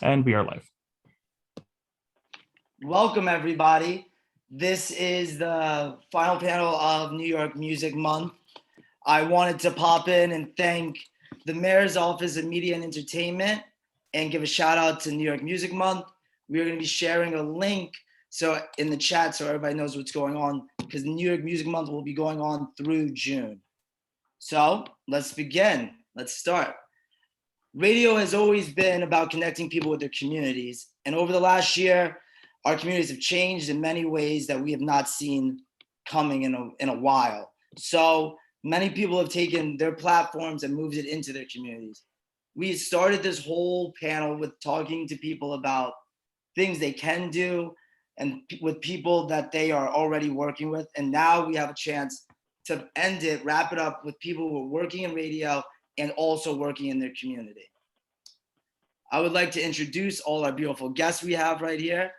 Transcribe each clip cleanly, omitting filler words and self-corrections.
And we are live. Welcome, everybody. This is the final panel of New York Music Month. I wanted to pop in and thank the Mayor's Office of Media and Entertainment and give a shout out to New York Music Month. We are going to be sharing a link in the chat so everybody knows what's going on, because New York Music Month will be going on through June. So let's begin. Let's start. Radio has always been about connecting people with their communities. And over the last year, our communities have changed in many ways that we have not seen coming in a while. So many people have taken their platforms and moved it into their communities. We started this whole panel with talking to people about things they can do and with people that they are already working with. And now we have a chance to wrap it up with people who are working in radio and also working in their community. I would like to introduce all our beautiful guests we have right here.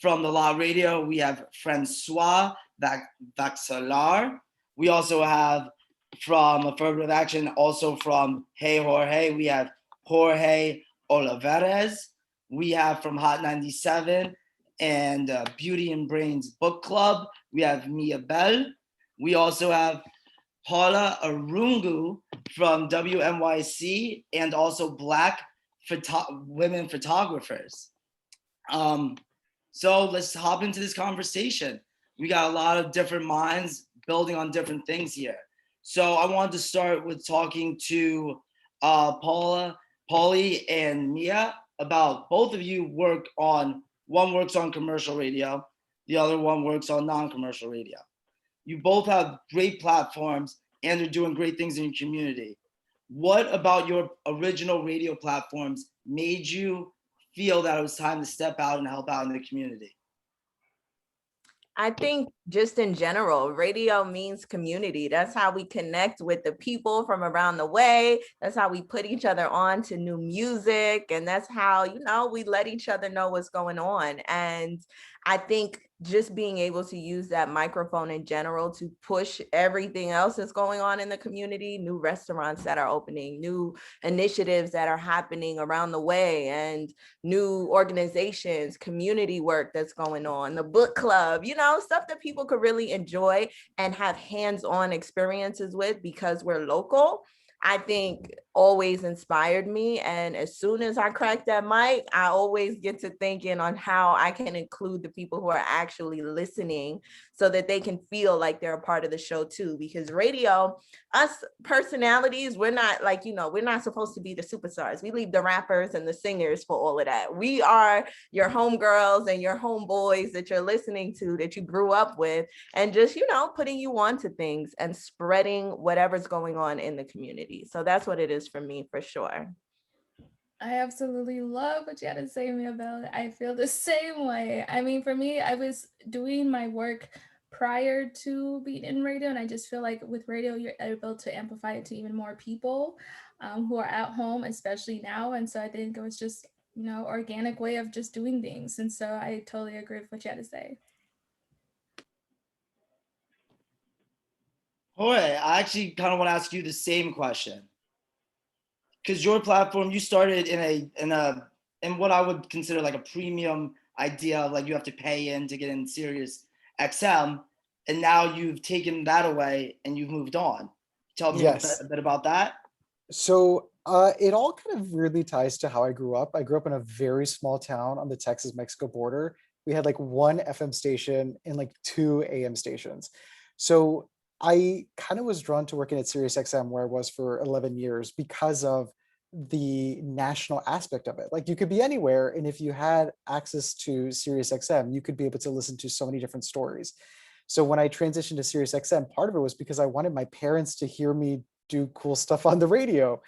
From the Law Radio, we have Francois Vaxelaire. We also have from Affirmative Action, also from Hey Xorje, we have Xorje Olivares. We have from Hot 97 and Beauty and Brains Book Club, we have Miabelle. We also have Paula Irungu from WNYC and also Black women photographers. So let's hop into this conversation. We got a lot of different minds building on different things here. So I wanted to start with talking to Paulie and Mia about both of you one works on commercial radio, the other one works on non-commercial radio. You both have great platforms and are doing great things in your community. What about your original radio platforms made you feel that it was time to step out and help out in the community? I think just in general, radio means community. That's how we connect with the people from around the way. That's how we put each other on to new music. And that's how, we let each other know what's going on. And I think just being able to use that microphone in general to push everything else that's going on in the community, new restaurants that are opening, new initiatives that are happening around the way, and new organizations, community work that's going on, the book club, stuff that people could really enjoy and have hands-on experiences with because we're local, I think always inspired me. And as soon as I crack that mic, I always get to thinking on how I can include the people who are actually listening so that they can feel like they're a part of the show too. Because radio, us personalities, we're not we're not supposed to be the superstars. We leave the rappers and the singers for all of that. We are your homegirls and your homeboys that you're listening to, that you grew up with, and just, putting you on to things and spreading whatever's going on in the community. So that's what it is for me, for sure. I absolutely love what you had to say, Miabelle. I feel the same way. I mean, for me, I was doing my work prior to being in radio, and I just feel like with radio, you're able to amplify it to even more people who are at home, especially now. And so I think it was just, organic way of just doing things. And so I totally agree with what you had to say. Xorje, I actually kind of want to ask you the same question, because your platform, you started in what I would consider like a premium idea of like you have to pay in to get in Sirius XM, and now you've taken that away and you've moved on. Tell me a bit about that. So it all kind of really ties to how I grew up. I grew up in a very small town on the Texas-Mexico border. We had like one FM station and like 2 AM stations. So I kind of was drawn to working at Sirius XM, where I was for 11 years, because of the national aspect of it. Like, you could be anywhere, and if you had access to Sirius XM, you could be able to listen to so many different stories. So when I transitioned to Sirius XM, part of it was because I wanted my parents to hear me do cool stuff on the radio.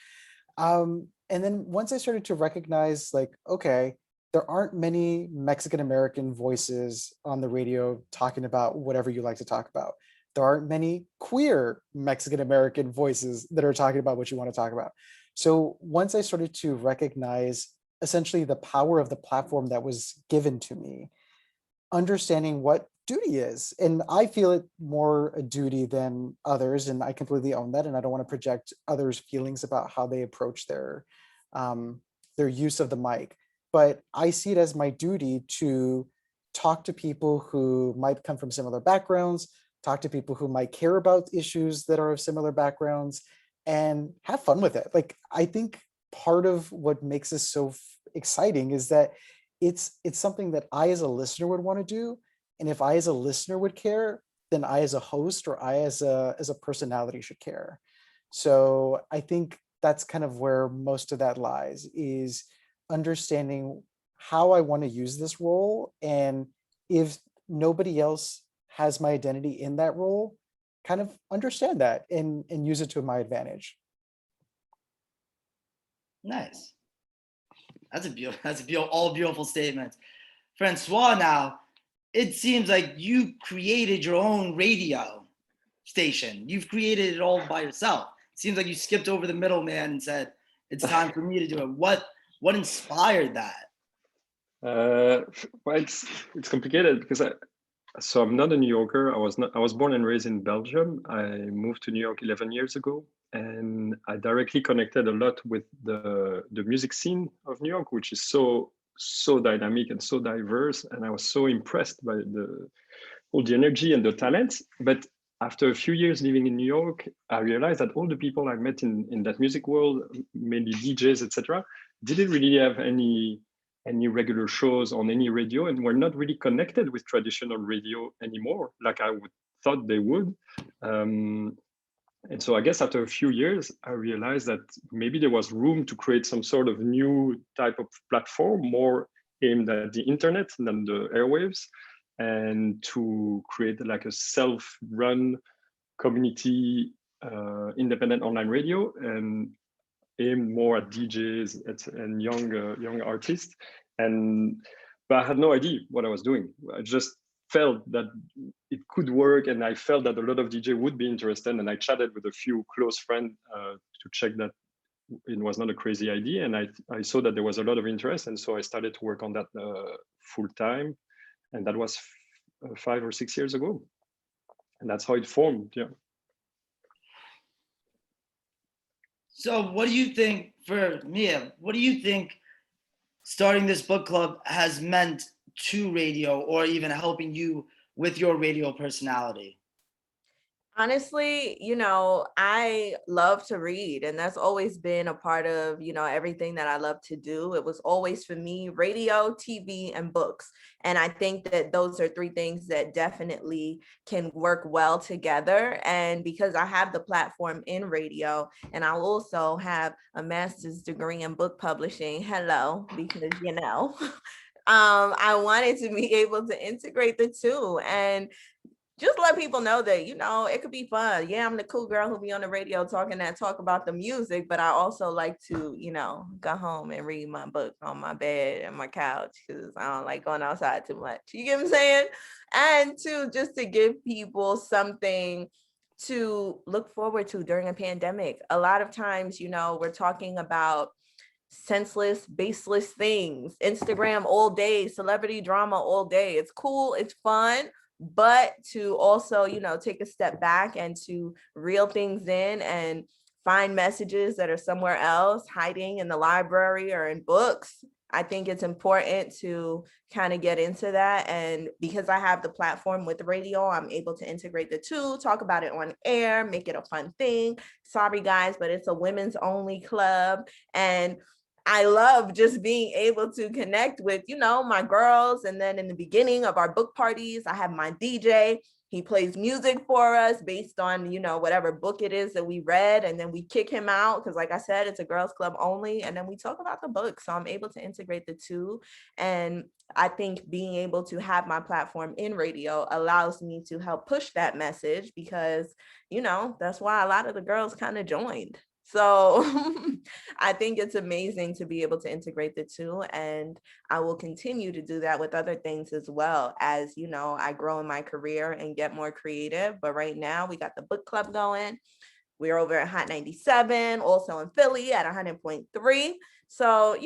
And then once I started to recognize, like, okay, there aren't many Mexican-American voices on the radio talking about whatever you like to talk about. There aren't many queer Mexican-American voices that are talking about what you want to talk about. So once I started to recognize essentially the power of the platform that was given to me, understanding what duty is, and I feel it more a duty than others, and I completely own that, and I don't want to project others' feelings about how they approach their use of the mic. but I see it as my duty to talk to people who might come from similar backgrounds, talk to people who might care about issues that are of similar backgrounds, and have fun with it. Like, I think part of what makes this so exciting is that it's something that I as a listener would want to do. And if I as a listener would care, then I as a host or I as a personality should care. So I think that's kind of where most of that lies, is understanding how I want to use this role. And if nobody else has my identity in that role, kind of understand that and use it to my advantage. Nice. That's all beautiful statements. Francois, now, it seems like you created your own radio station. You've created it all by yourself. It seems like you skipped over the middleman and said, it's time for me to do it. What inspired that? Well, it's complicated because I'm not a New Yorker. I was born and raised in Belgium. I moved to New York 11 years ago, and I directly connected a lot with the music scene of New York, which is so dynamic and so diverse. And I was so impressed by all the energy and the talent. But after a few years living in New York, I realized that all the people I met in that music world, mainly DJs, etc., didn't really have any regular shows on any radio, and were not really connected with traditional radio anymore, like I would thought they would. And so I guess after a few years, I realized that maybe there was room to create some sort of new type of platform, more aimed at the internet than the airwaves, and to create like a self-run community independent online radio, and aimed more at DJs and young artists. But I had no idea what I was doing. I just felt that it could work, and I felt that a lot of DJ would be interested. And I chatted with a few close friends to check that it was not a crazy idea. And I saw that there was a lot of interest, and so I started to work on that full time. And that was 5 or 6 years ago, and that's how it formed. Yeah. So what do you think, for Mia, what do you think starting this book club has meant to radio, or even helping you with your radio personality? Honestly, I love to read, and that's always been a part of, everything that I love to do. It was always, for me, radio, TV, and books. And I think that those are 3 things that definitely can work well together. And because I have the platform in radio, and I also have a master's degree in book publishing, because, I wanted to be able to integrate the 2. And just let people know that, it could be fun. Yeah, I'm the cool girl who'll be on the radio talk about the music, but I also like to, go home and read my book on my bed and my couch, because I don't like going outside too much. You get what I'm saying? And just to give people something to look forward to during a pandemic. A lot of times, we're talking about senseless, baseless things, Instagram all day, celebrity drama all day. It's cool, it's fun, but to also, take a step back and to reel things in and find messages that are somewhere else, hiding in the library or in books. I think it's important to kind of get into that. And because I have the platform with radio, I'm able to integrate the 2, talk about it on air, make it a fun thing. Sorry, guys, but it's a women's only club. And I love just being able to connect with, my girls. And then in the beginning of our book parties, I have my DJ. He plays music for us based on, whatever book it is that we read. And then we kick him out because, like I said, it's a girls club only. And then we talk about the book. So I'm able to integrate the 2. And I think being able to have my platform in radio allows me to help push that message, because, that's why a lot of the girls kind of joined. So I think it's amazing to be able to integrate the 2, and I will continue to do that with other things as well as, I grow in my career and get more creative. But right now we got the book club going. We're over at Hot 97, also in Philly at 100.3. So,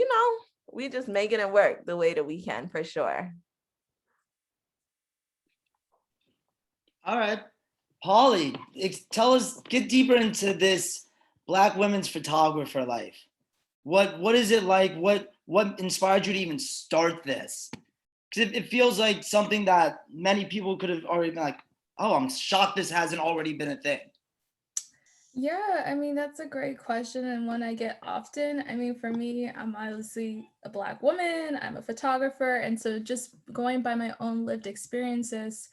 we just making it work the way that we can, for sure. All right, Polly, tell us, get deeper into this Black women's photographer life. What is it like? What what inspired you to even start this? Because it feels like something that many people could have already been like, oh, I'm shocked this hasn't already been a thing. Yeah, I mean, that's a great question and one I get often. I mean, for me, I'm obviously a Black woman, I'm a photographer. And so just going by my own lived experiences,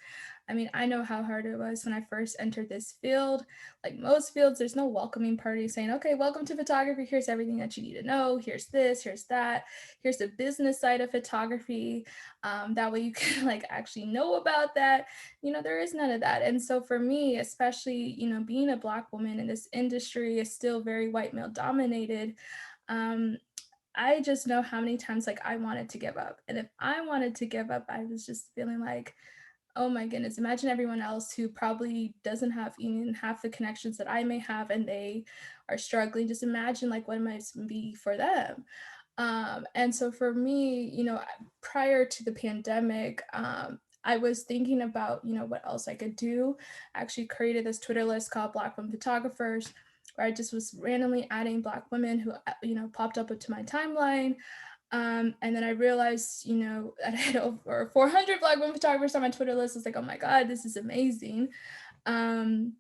I mean, I know how hard it was when I first entered this field. Like most fields, there's no welcoming party saying, okay, welcome to photography. Here's everything that you need to know. Here's this, here's that. Here's the business side of photography. That way you can like actually know about that. You know, there is none of that. And so for me, especially, you know, being a Black woman in this industry is still very white male dominated. I just know how many times like I wanted to give up. And if I wanted to give up, I was just feeling like, oh my goodness, imagine everyone else who probably doesn't have even half the connections that I may have and they are struggling. Just imagine like what it might be for them. And so for me, you know, prior to the pandemic, I was thinking about, you know, what else I could do. I actually created this Twitter list called Black Women Photographers, where I just was randomly adding Black women who, you know, popped up into my timeline. And then I realized, you know, that I had over 400 Black women photographers on my Twitter list. I was like, oh my God, this is amazing. And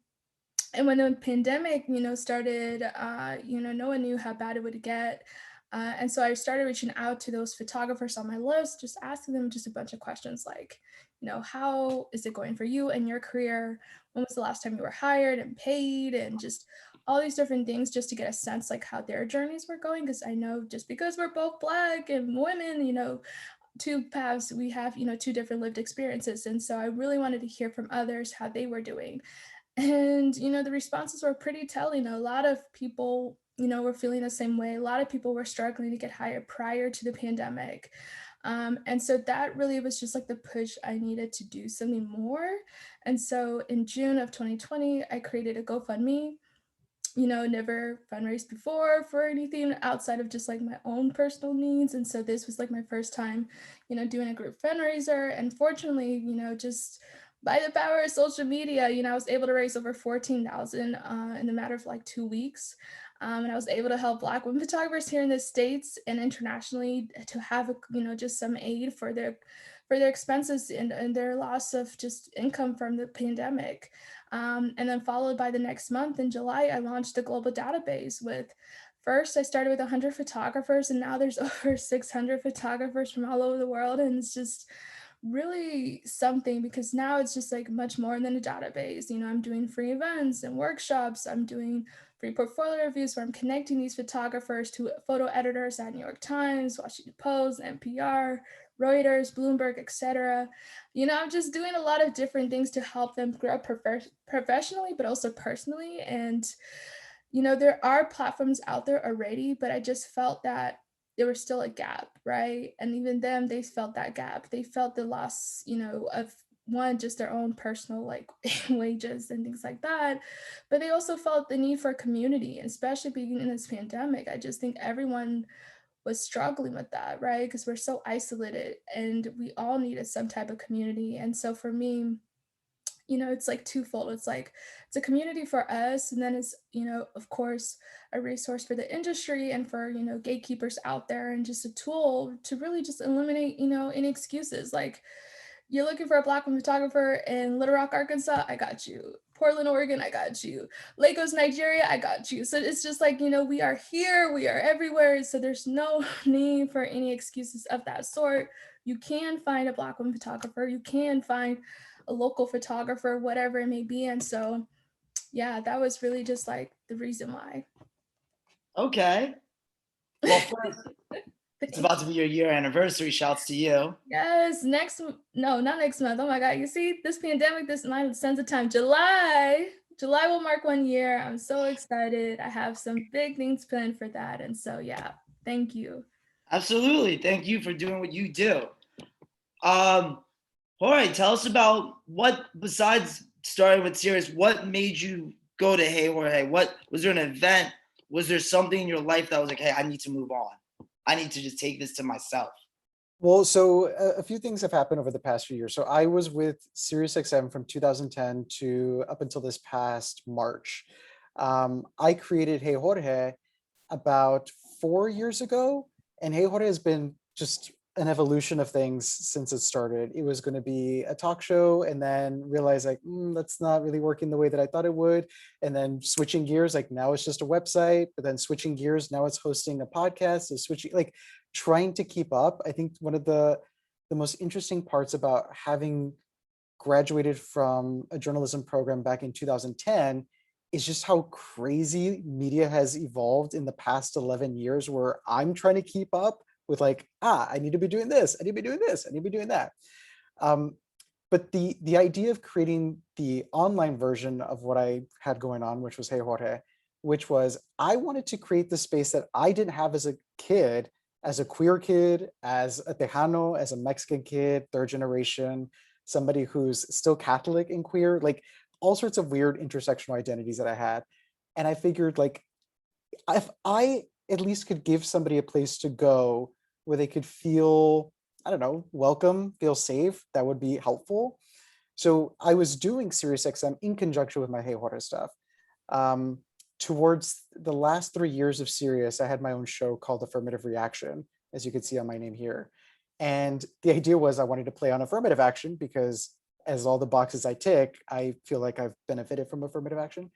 when the pandemic, you know, started, you know, no one knew how bad it would get. And so I started reaching out to those photographers on my list, just asking them just a bunch of questions like, you know, how is it going for you in your career? When was the last time you were hired and paid? And just all these different things just to get a sense like how their journeys were going. Because I know just because we're both Black and women, you know, two paths, we have, you know, two different lived experiences. And so I really wanted to hear from others how they were doing. And, you know, the responses were pretty telling. A lot of people, you know, were feeling the same way. A lot of people were struggling to get hired prior to the pandemic. And so that really was just like the push I needed to do something more. And so in June of 2020, I created a GoFundMe. You know, never fundraised before for anything outside of just like my own personal needs. And so this was like my first time, you know, doing a group fundraiser. And fortunately, you know, just by the power of social media, you know, I was able to raise over 14,000 in the matter of like 2 weeks. And I was able to help Black women photographers here in the States and internationally to have, you know, just some aid for their expenses and their loss of just income from the pandemic. And then followed by the next month in July, I launched a global database with, first I started with 100 photographers and now there's over 600 photographers from all over the world. And it's just really something because now it's just like much more than a database. You know, I'm doing free events and workshops. I'm doing free portfolio reviews where I'm connecting these photographers to photo editors at New York Times, Washington Post, NPR, Reuters, Bloomberg, etc. You know, I'm just doing a lot of different things to help them grow professionally, but also personally. And, you know, there are platforms out there already, but I just felt that there was still a gap, right? And even them, they felt that gap. They felt the loss, you know, of one, just their own personal like wages and things like that. But they also felt the need for community, and especially being in this pandemic. I just think everyone was struggling with that, right? Because we're so isolated and we all needed some type of community. And so for me, you know, it's like twofold. It's like it's a community for us, and then it's, you know, of course, a resource for the industry and for, you know, gatekeepers out there, and just a tool to really just eliminate, you know, any excuses. Like, you're looking for a Black woman photographer in Little Rock, Arkansas, I got you. Portland, Oregon, I got you. Lagos, Nigeria, I got you. So it's just like, you know, we are here, we are everywhere. So there's no need for any excuses of that sort. You can find a Black woman photographer, you can find a local photographer, whatever it may be. And so, yeah, that was really just like the reason why. Okay. Well, first, it's about to be your year anniversary. Shouts to you. Yes, no, not next month. Oh my God, you see, this pandemic, this my sense of time. July will mark 1 year. I'm so excited. I have some big things planned for that. And so, yeah, thank you. Absolutely. Thank you for doing what you do. All right, tell us about what, besides starting with Sirius, what made you go to Hey Jorge? What was there an event? Was there something in your life that was like, hey, I need to move on. I need to just take this to myself. Well, so a few things have happened over the past few years. So I was with SiriusXM from 2010 to up until this past March. I created Hey Jorge about 4 years ago. And Hey Jorge has been just an evolution of things since it started. It was going to be a talk show, and then realized like, that's not really working the way that I thought it would. And then switching gears, like now it's just a website, but then switching gears, now it's hosting a podcast. So switching, like trying to keep up. I think one of the most interesting parts about having graduated from a journalism program back in 2010 is just how crazy media has evolved in the past 11 years, where I'm trying to keep up with like, I need to be doing this, I need to be doing this, I need to be doing that. But the idea of creating the online version of what I had going on, which was Hey Jorge, which was I wanted to create the space that I didn't have as a kid, as a queer kid, as a Tejano, as a Mexican kid, third generation, somebody who's still Catholic and queer, like all sorts of weird intersectional identities that I had. And I figured like, if I at least could give somebody a place to go where they could feel, I don't know, welcome, feel safe, that would be helpful. So I was doing SiriusXM in conjunction with my Hey Jorge stuff. Towards the last 3 years of Sirius, I had my own show called Affirmative Reaction, as you can see on my name here. And the idea was I wanted to play on affirmative action because as all the boxes I tick, I feel like I've benefited from affirmative action.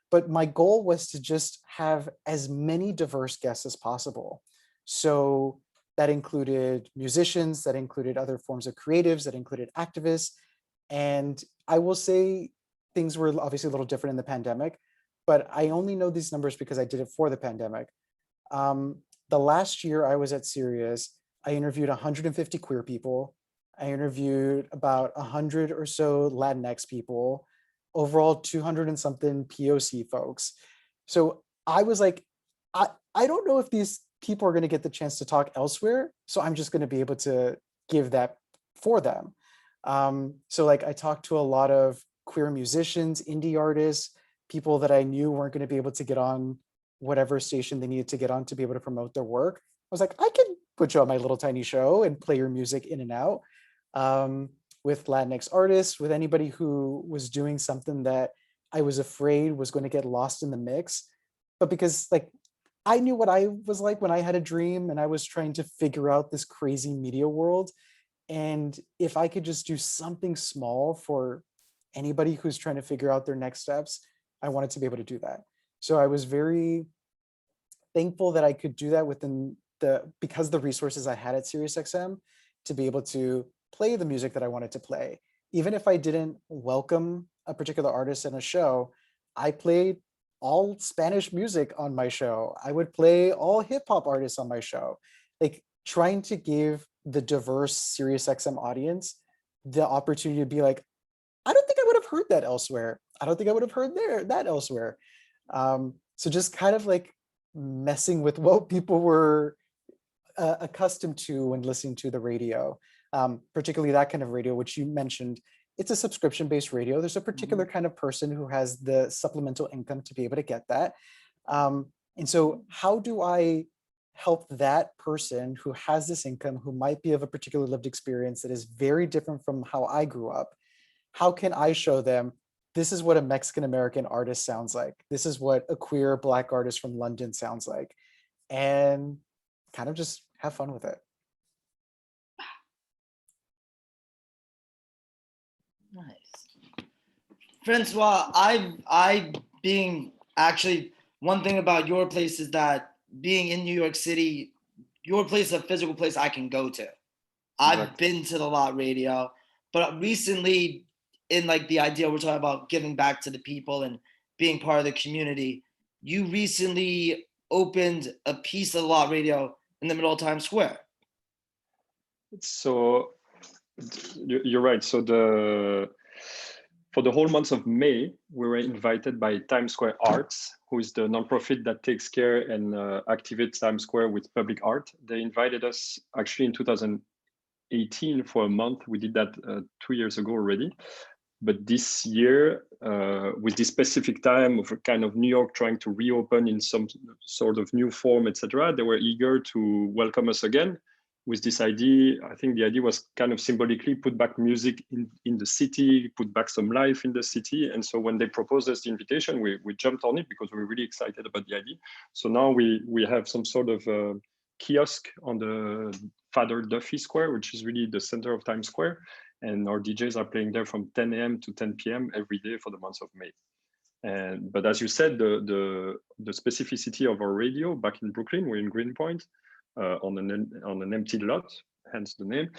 But my goal was to just have as many diverse guests as possible. So that included musicians, that included other forms of creatives, that included activists. And I will say things were obviously a little different in the pandemic, but I only know these numbers because I did it for the pandemic. The last year I was at Sirius, I interviewed 150 queer people. I interviewed about 100 or so Latinx people, overall 200 and something POC folks. So I was like, I don't know if these people are going to get the chance to talk elsewhere. So I'm just going to be able to give that for them. So like I talked to a lot of queer musicians, indie artists, people that I knew weren't going to be able to get on whatever station they needed to get on to be able to promote their work. I was like, I can put you on my little tiny show and play your music in and out. With Latinx artists, with anybody who was doing something that I was afraid was going to get lost in the mix. But because like I knew what I was like when I had a dream and I was trying to figure out this crazy media world. And if I could just do something small for anybody who's trying to figure out their next steps, I wanted to be able to do that. So I was very thankful that I could do that within because the resources I had at SiriusXM to be able to play the music that I wanted to play. Even if I didn't welcome a particular artist in a show, I played all Spanish music on my show. I would play all hip hop artists on my show. Like trying to give the diverse SiriusXM audience the opportunity to be like, I don't think I would have heard that elsewhere. I don't think I would have heard that elsewhere. So just kind of like messing with what people were accustomed to when listening to the radio, particularly that kind of radio, which you mentioned. It's a subscription-based radio. There's a particular kind of person who has the supplemental income to be able to get that. And so how do I help that person who has this income, who might be of a particular lived experience that is very different from how I grew up? How can I show them, this is what a Mexican-American artist sounds like. This is what a queer Black artist from London sounds like. And kind of just have fun with it. Nice. Francois, I being actually, one thing about your place is that being in New York City, your place is a physical place I can go to. I've been to the Lot Radio, but recently in like the idea we're talking about giving back to the people and being part of the community, you recently opened a piece of the Lot Radio in the middle of Times Square. So you're right. So for the whole month of May, we were invited by Times Square Arts, who is the nonprofit that takes care and activates Times Square with public art. They invited us actually in 2018 for a month. We did that 2 years ago already. But this year, with this specific time of a kind of New York trying to reopen in some sort of new form, etc., they were eager to welcome us again with this idea. I think the idea was kind of symbolically put back music in the city, put back some life in the city. And so when they proposed us the invitation, we jumped on it because we were really excited about the idea. So now we have some sort of kiosk on the Father Duffy Square, which is really the center of Times Square. And our DJs are playing there from 10 a.m. to 10 p.m. every day for the month of May. But as you said, the specificity of our radio back in Brooklyn, we're in Greenpoint on an empty lot, hence the name,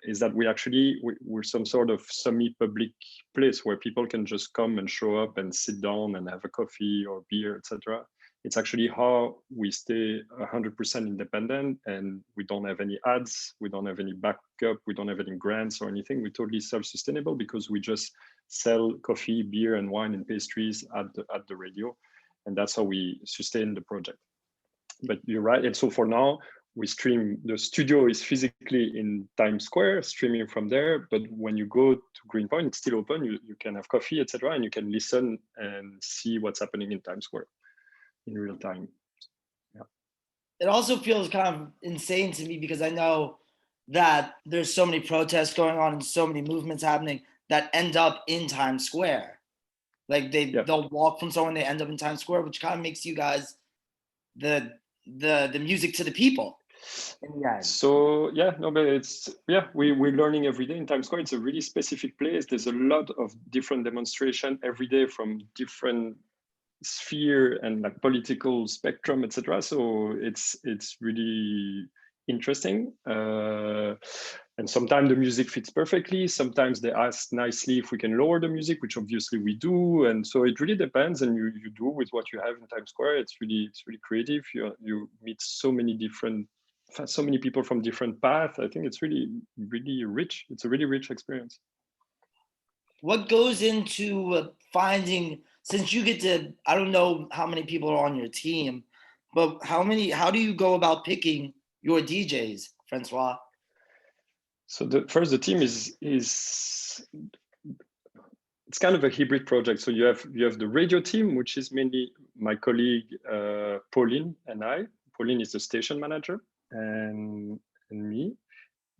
is that we're some sort of semi-public place where people can just come and show up and sit down and have a coffee or beer, etc. It's actually how we stay 100% independent, and we don't have any ads, we don't have any backup, we don't have any grants or anything. We're totally self-sustainable because we just sell coffee, beer, and wine and pastries at the radio, and that's how we sustain the project. But you're right, and so for now, we stream. The studio is physically in Times Square, streaming from there. But when you go to Greenpoint, it's still open. You can have coffee, etc., and you can listen and see what's happening in Times Square in real time. Yeah. It also feels kind of insane to me because I know that there's so many protests going on and so many movements happening that end up in Times Square. Like they'll walk from somewhere and they end up in Times Square, which kind of makes you guys the music to the people. So we're learning every day in Times Square. It's a really specific place. There's a lot of different demonstration every day from different sphere and like political spectrum, etc. So it's really interesting. And sometimes the music fits perfectly. Sometimes they ask nicely if we can lower the music, which obviously we do. And so it really depends. And you do with what you have in Times Square. It's really creative. You meet so many people from different paths. I think it's really rich. It's a really rich experience. What goes into finding, since you get to, I don't know how many people are on your team, but how do you go about picking your DJs, Francois? So the team is it's kind of a hybrid project. So you have the radio team, which is mainly my colleague Pauline and I. Pauline is the station manager, and me.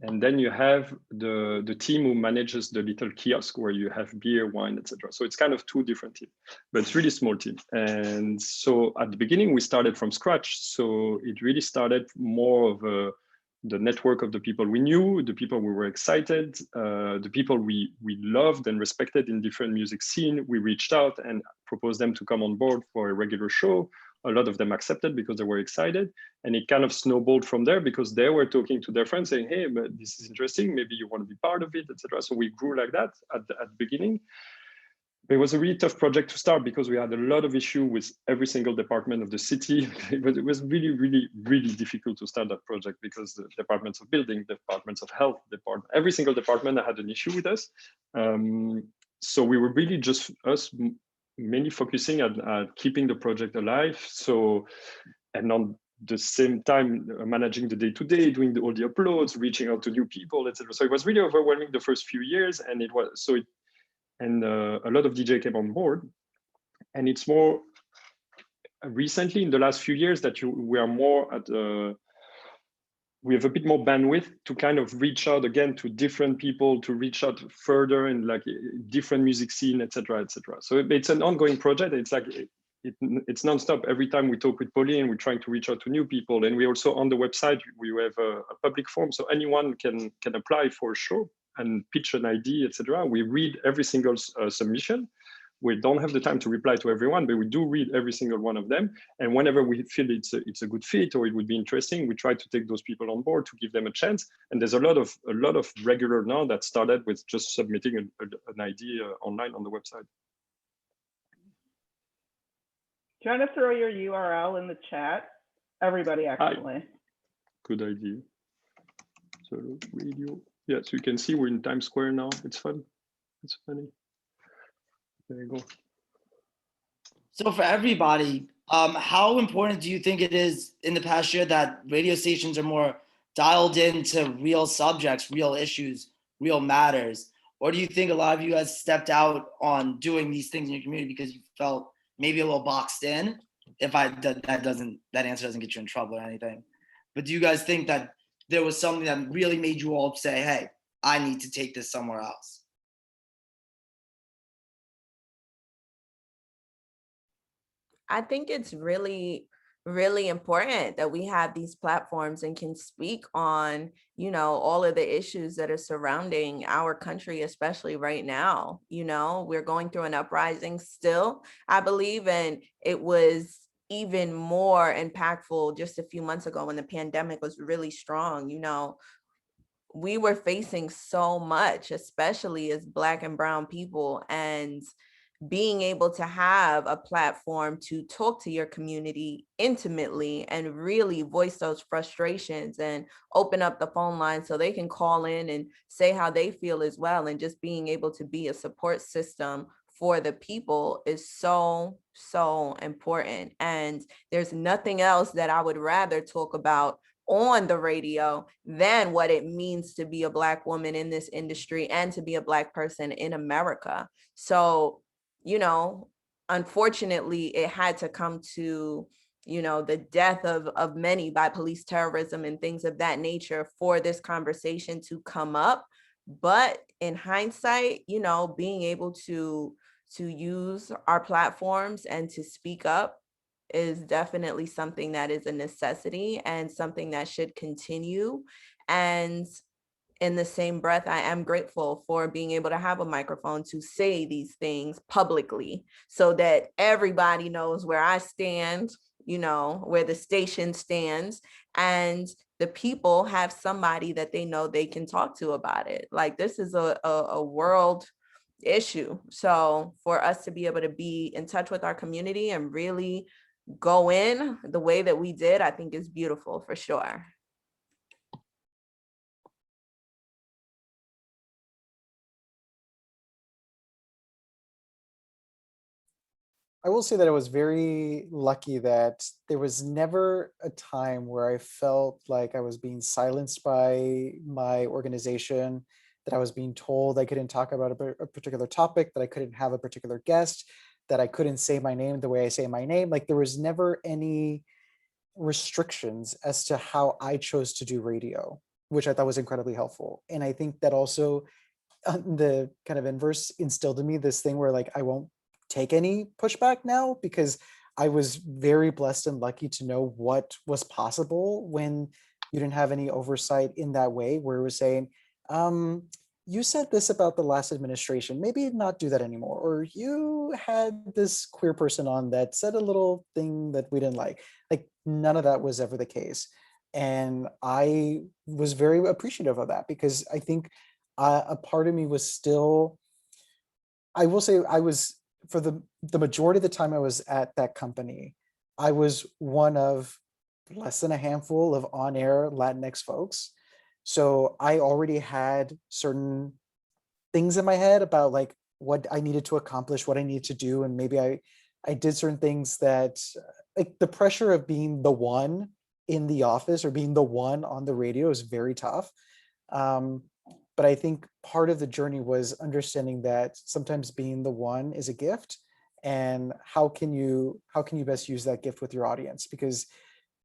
And then you have the team who manages the little kiosk where you have beer, wine, etc. So it's kind of two different teams, but it's really small team. And so at the beginning, we started from scratch. So it really started more of the network of the people we knew, the people we were excited, the people we loved and respected in different music scene. We reached out and proposed them to come on board for a regular show. A lot of them accepted because they were excited, and it kind of snowballed from there because they were talking to their friends saying, hey, but this is interesting, maybe you want to be part of it, etc. So we grew like that at the beginning. But it was a really tough project to start because we had a lot of issue with every single department of the city. But it was really difficult to start that project because the departments of building, departments of health, every single department had an issue with us. So we were really just us mainly focusing on keeping the project alive. So, and on the same time, managing the day-to-day, doing all the uploads, reaching out to new people, etc. So it was really overwhelming the first few years, and a lot of DJ came on board. And it's more recently in the last few years that we are more at we have a bit more bandwidth to kind of reach out again to different people, to reach out further in like different music scene, etc., etc. So it's an ongoing project. It's like it's nonstop. Every time we talk with Pauline, we're trying to reach out to new people, and we also on the website we have a public form, so anyone can apply for a show and pitch an idea, etc. We read every single submission. We don't have the time to reply to everyone, but we do read every single one of them. And whenever we feel it's a good fit or it would be interesting, we try to take those people on board to give them a chance. And there's a lot of regular now that started with just submitting an idea online on the website. Do you want to throw your URL in the chat? Everybody, actually. Good idea. So radio. Yeah, so you can see we're in Times Square now. It's fun. It's funny. There you go. So for everybody, how important do you think it is in the past year that radio stations are more dialed into real subjects, real issues, real matters? Or do you think a lot of you guys stepped out on doing these things in your community because you felt maybe a little boxed in? If that answer doesn't get you in trouble or anything. But do you guys think that there was something that really made you all say, hey, I need to take this somewhere else? I think it's really really important that we have these platforms and can speak on, you know, all of the issues that are surrounding our country, especially right now. You know, we're going through an uprising still, I believe, and it was even more impactful just a few months ago when the pandemic was really strong. You know, we were facing so much, especially as Black and Brown people, and being able to have a platform to talk to your community intimately and really voice those frustrations and open up the phone line so they can call in and say how they feel as well. And just being able to be a support system for the people is so, so important. And there's nothing else that I would rather talk about on the radio than what it means to be a Black woman in this industry and to be a Black person in America. So, you know, unfortunately, it had to come to, you know, the death of many by police terrorism and things of that nature for this conversation to come up. But in hindsight, you know, being able to use our platforms and to speak up is definitely something that is a necessity and something that should continue. And in the same breath, I am grateful for being able to have a microphone to say these things publicly so that everybody knows where I stand, you know, where the station stands, and the people have somebody that they know they can talk to about it. Like, this is a world issue. So for us to be able to be in touch with our community and really go in the way that we did, I think is beautiful for sure. I will say that I was very lucky that there was never a time where I felt like I was being silenced by my organization, that I was being told I couldn't talk about a particular topic, that I couldn't have a particular guest, that I couldn't say my name the way I say my name. Like, there was never any restrictions as to how I chose to do radio, which I thought was incredibly helpful. And I think that also the kind of inverse instilled in me this thing where, like, I won't take any pushback now, because I was very blessed and lucky to know what was possible when you didn't have any oversight in that way, where it was saying, you said this about the last administration, maybe not do that anymore. Or you had this queer person on that said a little thing that we didn't like. Like, none of that was ever the case. And I was very appreciative of that, because I think a part of me was still, I will say, I was, for the majority of the time I was at that company, I was one of less than a handful of on-air Latinx folks. So I already had certain things in my head about, like, what I needed to accomplish, what I needed to do. And maybe I did certain things that, like, the pressure of being the one in the office or being the one on the radio is very tough. But I think part of the journey was understanding that sometimes being the one is a gift, and how can you best use that gift with your audience? Because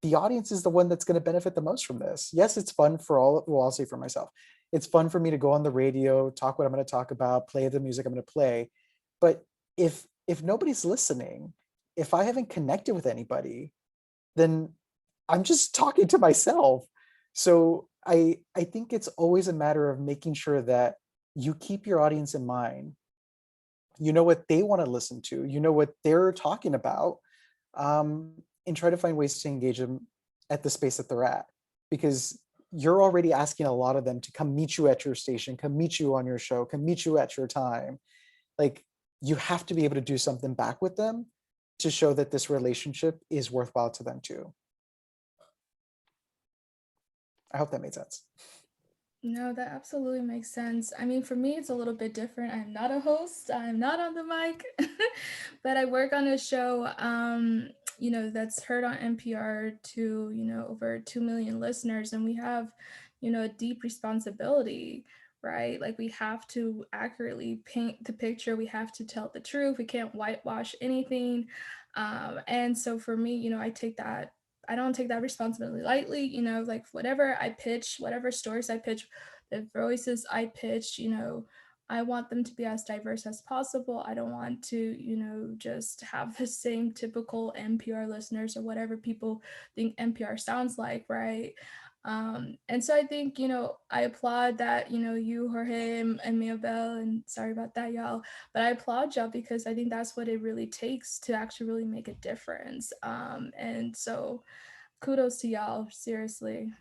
the audience is the one that's going to benefit the most from this. Yes, it's fun for all, well, I'll say for myself, it's fun for me to go on the radio, talk what I'm going to talk about, play the music I'm going to play. But if nobody's listening, if I haven't connected with anybody, then I'm just talking to myself. So I think it's always a matter of making sure that you keep your audience in mind. You know what they want to listen to, you know what they're talking about, and try to find ways to engage them at the space that they're at. Because you're already asking a lot of them to come meet you at your station, come meet you on your show, come meet you at your time. Like, you have to be able to do something back with them to show that this relationship is worthwhile to them too. I hope that made sense. No, that absolutely makes sense. I mean, for me, it's a little bit different. I'm not a host. I'm not on the mic, but I work on a show, you know, that's heard on NPR to, you know, over 2 million listeners. And we have, you know, a deep responsibility, right? Like, we have to accurately paint the picture. We have to tell the truth. We can't whitewash anything. And so for me, you know, I don't take that responsibility lightly, you know, like, whatever I pitch, whatever stories I pitch, the voices I pitch, you know, I want them to be as diverse as possible. I don't want to, you know, just have the same typical NPR listeners or whatever people think NPR sounds like, right? And so I think, you know, I applaud that, you know, you, Xorje, and Miabelle, and sorry about that, y'all, but I applaud y'all because I think that's what it really takes to actually really make a difference. And so kudos to y'all, seriously.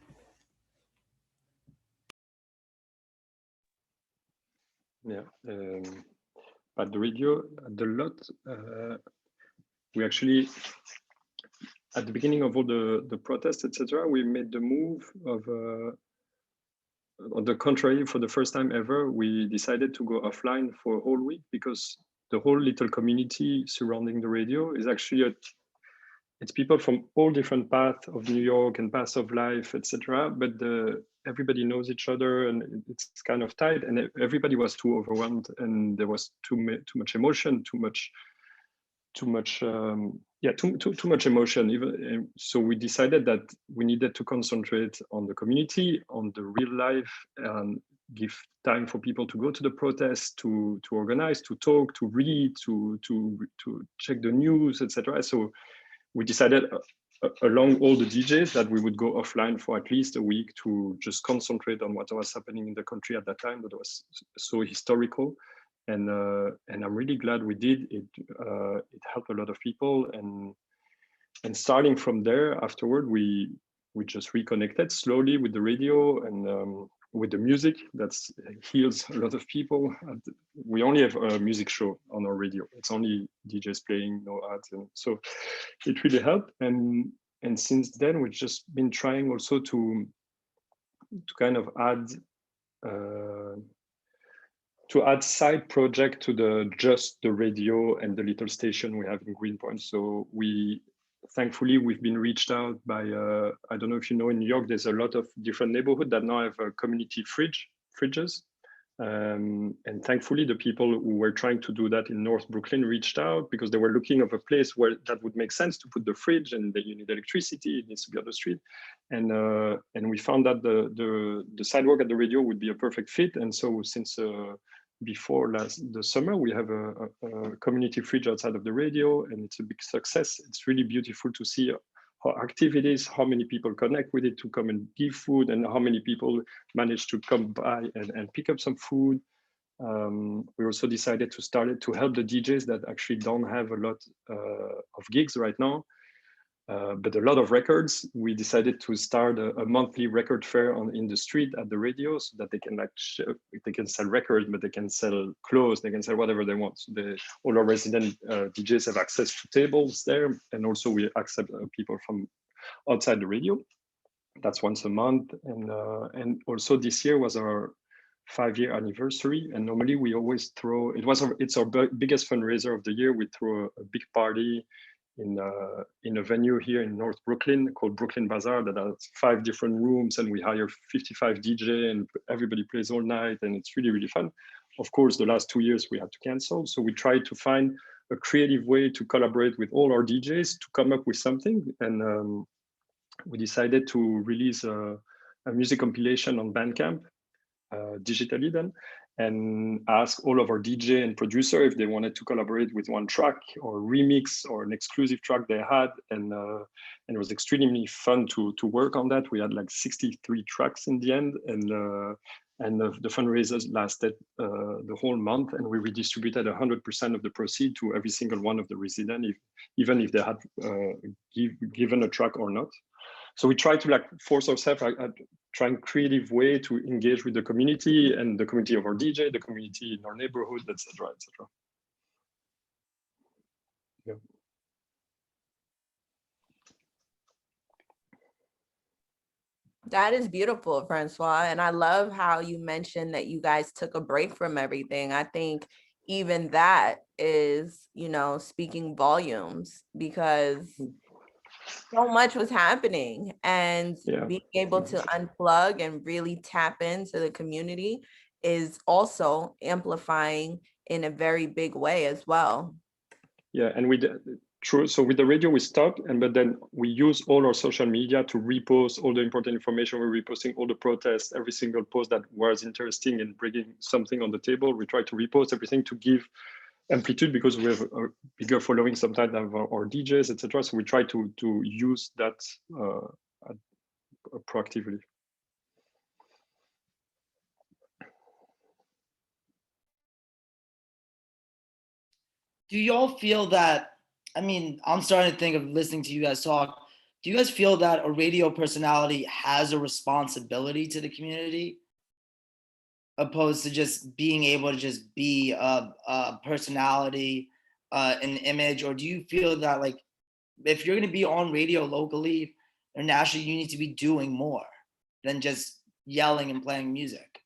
Yeah, at the radio, at the lot, we actually, at the beginning of all the protests, etc., we made the move of, on the contrary, for the first time ever, we decided to go offline for a whole week because the whole little community surrounding the radio is actually it's people from all different paths of New York and paths of life, etc. But everybody knows each other, and it's kind of tight. And everybody was too overwhelmed, and there was too much emotion, too much emotion. Even so, we decided that we needed to concentrate on the community, on the real life, and give time for people to go to the protests, to organize, to talk, to read, to check the news, etc. So we decided along all the DJs that we would go offline for at least a week to just concentrate on what was happening in the country at that time that was so historical. And I'm really glad we did. It helped a lot of people. And starting from there, afterward, we just reconnected slowly with the radio and with the music that heals a lot of people. We only have a music show on our radio. It's only DJs playing, no ads, and so it really helped. And since then, we've just been trying also to kind of add side project to just the radio and the little station we have in Greenpoint. So thankfully, we've been reached out by, I don't know if you know, in New York, there's a lot of different neighborhoods that now have community fridges. And thankfully, the people who were trying to do that in North Brooklyn reached out because they were looking of a place where that would make sense to put the fridge, and you need electricity, it needs to be on the street. And we found that the sidewalk at the radio would be a perfect fit. And so since before the summer, we have a community fridge outside of the radio, and it's a big success. It's really beautiful to see how active it is, how many people connect with it to come and give food, and how many people manage to come by and pick up some food. We also decided to start it to help the DJs that actually don't have a lot of gigs right now, but a lot of records. We decided to start a monthly record fair in the street at the radio, so that they can they can sell records, but they can sell clothes, they can sell whatever they want. So all our resident DJs have access to tables there, and also we accept people from outside the radio. That's once a month, and also this year was our 5-year anniversary, and normally we always throw. It's our biggest fundraiser of the year. We throw a big party in a venue here in North Brooklyn called Brooklyn Bazaar that has 5 different rooms, and we hire 55 DJ, and everybody plays all night, and it's really, really fun. Of course, the last 2 years we had to cancel, so we tried to find a creative way to collaborate with all our DJs to come up with something, and we decided to release a music compilation on Bandcamp, digitally then, and ask all of our DJ and producer if they wanted to collaborate with one track or remix or an exclusive track they had. And it was extremely fun to work on that. We had like 63 tracks in the end, and the fundraisers lasted the whole month, and we redistributed 100% of the proceed to every single one of the residents, even if they had given a track or not. So we try to force ourselves at trying creative way to engage with the community and the community of our DJ, the community in our neighborhood, etc., etc. Yeah. That is beautiful, Francois. And I love how you mentioned that you guys took a break from everything. I think even that is, speaking volumes, because so much was happening, and being able to unplug and really tap into the community is also amplifying in a very big way as well. Yeah, and True. So with the radio, we stopped, but then we use all our social media to repost all the important information. We're reposting all the protests, every single post that was interesting and bringing something on the table. We try to repost everything to give amplitude, because we have a bigger following sometimes than our DJs, etc. So we try to use that proactively. Do y'all feel that, I mean, I'm starting to think of listening to you guys talk. Do you guys feel that a radio personality has a responsibility to the community, opposed to just being able to just be a personality, an image? Or do you feel that, like, if you're going to be on radio locally or nationally, you need to be doing more than just yelling and playing music?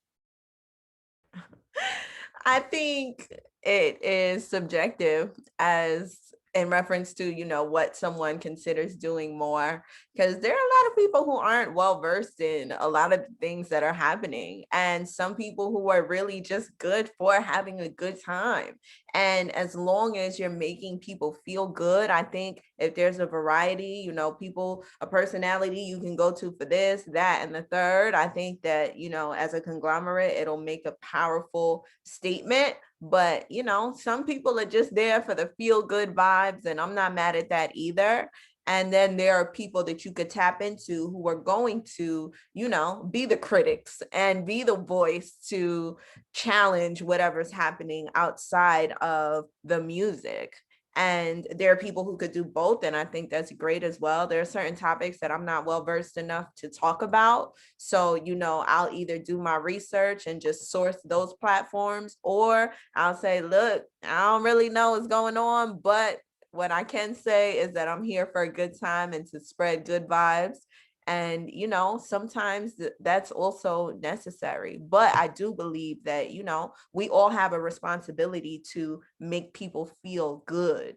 I think it is subjective, as in reference to, you know, what someone considers doing more, because there are a lot of people who aren't well versed in a lot of things that are happening, and some people who are really just good for having a good time. And as long as you're making people feel good, I think if there's a variety, you know, people, a personality you can go to for this, that, and the third, I think that, you know, as a conglomerate, it'll make a powerful statement. But, you know, some people are just there for the feel good vibes, and I'm not mad at that either. And then there are people that you could tap into who are going to, you know, be the critics and be the voice to challenge whatever's happening outside of the music. And there are people who could do both, and I think that's great as well. There are certain topics that I'm not well versed enough to talk about. So, you know, I'll either do my research and just source those platforms, or I'll say, look, I don't really know what's going on, but what I can say is that I'm here for a good time and to spread good vibes. And, you know, sometimes that's also necessary. But I do believe that, you know, we all have a responsibility to make people feel good.